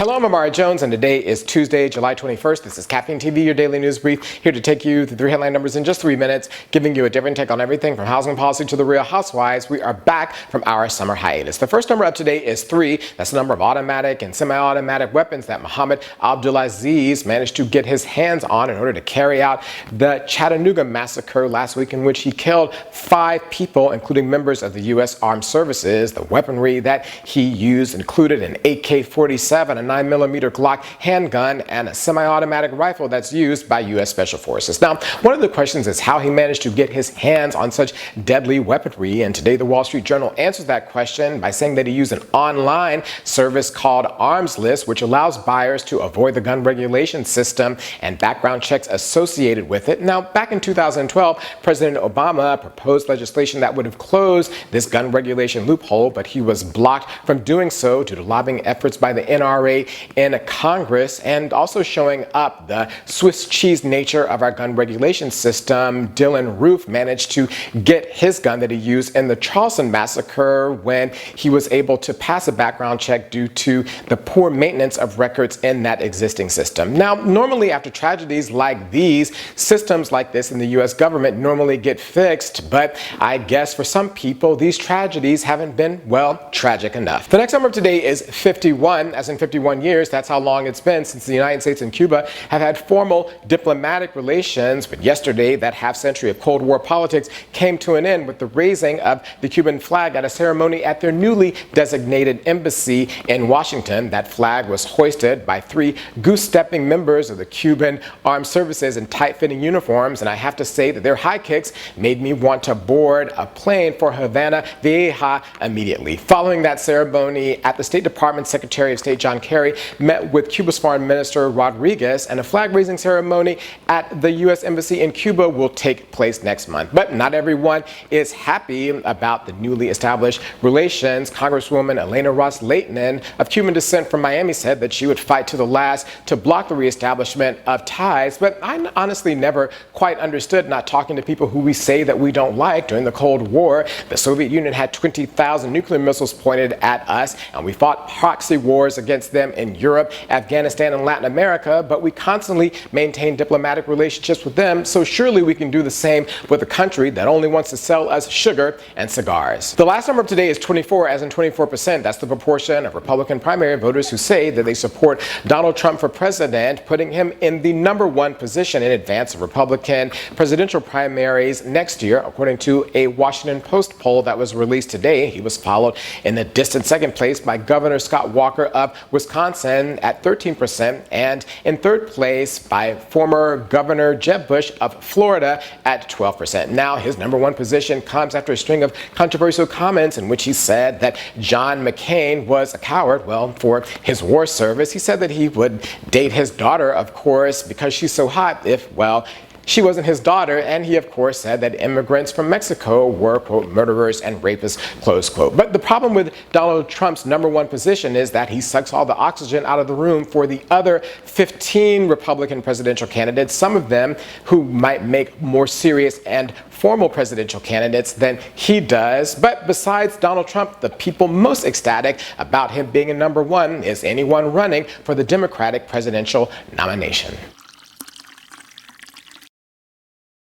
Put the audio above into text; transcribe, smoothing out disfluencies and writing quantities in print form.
Hello, I'm Amari Jones, and today is Tuesday, July 21st. This is Caffeine TV, your daily news brief, here to take you through 3 headline numbers in just 3 minutes, giving you a different take on everything from housing policy to the Real Housewives. We are back from our summer hiatus. The first number up today is 3. That's the number of automatic and semi-automatic weapons that Mohammed Abdulaziz managed to get his hands on in order to carry out the Chattanooga Massacre last week, in which he killed 5 people, including members of the U.S. Armed Services. The weaponry that he used included an AK-47, a 9mm Glock handgun, and a semi-automatic rifle that's used by U.S. Special Forces. Now, one of the questions is how he managed to get his hands on such deadly weaponry, and today the Wall Street Journal answers that question by saying that he used an online service called Arms List, which allows buyers to avoid the gun regulation system and background checks associated with it. Now, back in 2012, President Obama proposed legislation that would have closed this gun regulation loophole, but he was blocked from doing so due to lobbying efforts by the NRA in Congress, and also showing up the Swiss cheese nature of our gun regulation system. Dylan Roof managed to get his gun that he used in the Charleston massacre when he was able to pass a background check due to the poor maintenance of records in that existing system. Now, normally after tragedies like these, systems like this in the U.S. government normally get fixed, but I guess for some people, these tragedies haven't been, well, tragic enough. The next number of today is 51, as in 51 years. That's how long it's been since the United States and Cuba have had formal diplomatic relations. But yesterday, that half-century of Cold War politics came to an end with the raising of the Cuban flag at a ceremony at their newly designated embassy in Washington. That flag was hoisted by 3 goose-stepping members of the Cuban Armed Services in tight-fitting uniforms, and I have to say that their high kicks made me want to board a plane for Havana Vieja immediately. Following that ceremony, at the State Department, Secretary of State John Kerry met with Cuba's Foreign Minister Rodriguez, and a flag-raising ceremony at the U.S. Embassy in Cuba will take place next month. But not everyone is happy about the newly established relations. Congresswoman Elena Ross-Lehtinen of Cuban descent from Miami said that she would fight to the last to block the reestablishment of ties. But I honestly never quite understood, not talking to people who we say that we don't like. During the Cold War, the Soviet Union had 20,000 nuclear missiles pointed at us, and we fought proxy wars against them in Europe, Afghanistan, and Latin America, but we constantly maintain diplomatic relationships with them, so surely we can do the same with a country that only wants to sell us sugar and cigars. The last number of today is 24, as in 24%. That's the proportion of Republican primary voters who say that they support Donald Trump for president, putting him in the #1 position in advance of Republican presidential primaries next year. According to a Washington Post poll that was released today, he was followed in the distant second place by Governor Scott Walker of Wisconsin at 13%, and in third place by former Governor Jeb Bush of Florida at 12%. Now, his #1 position comes after a string of controversial comments in which he said that John McCain was a coward, well, for his war service. He said that he would date his daughter, of course, because she's so hot if, well, she wasn't his daughter, and he, of course, said that immigrants from Mexico were, quote, murderers and rapists, close quote. But the problem with Donald Trump's #1 position is that he sucks all the oxygen out of the room for the other 15 Republican presidential candidates, some of them who might make more serious and formal presidential candidates than he does. But besides Donald Trump, the people most ecstatic about him being a #1 is anyone running for the Democratic presidential nomination.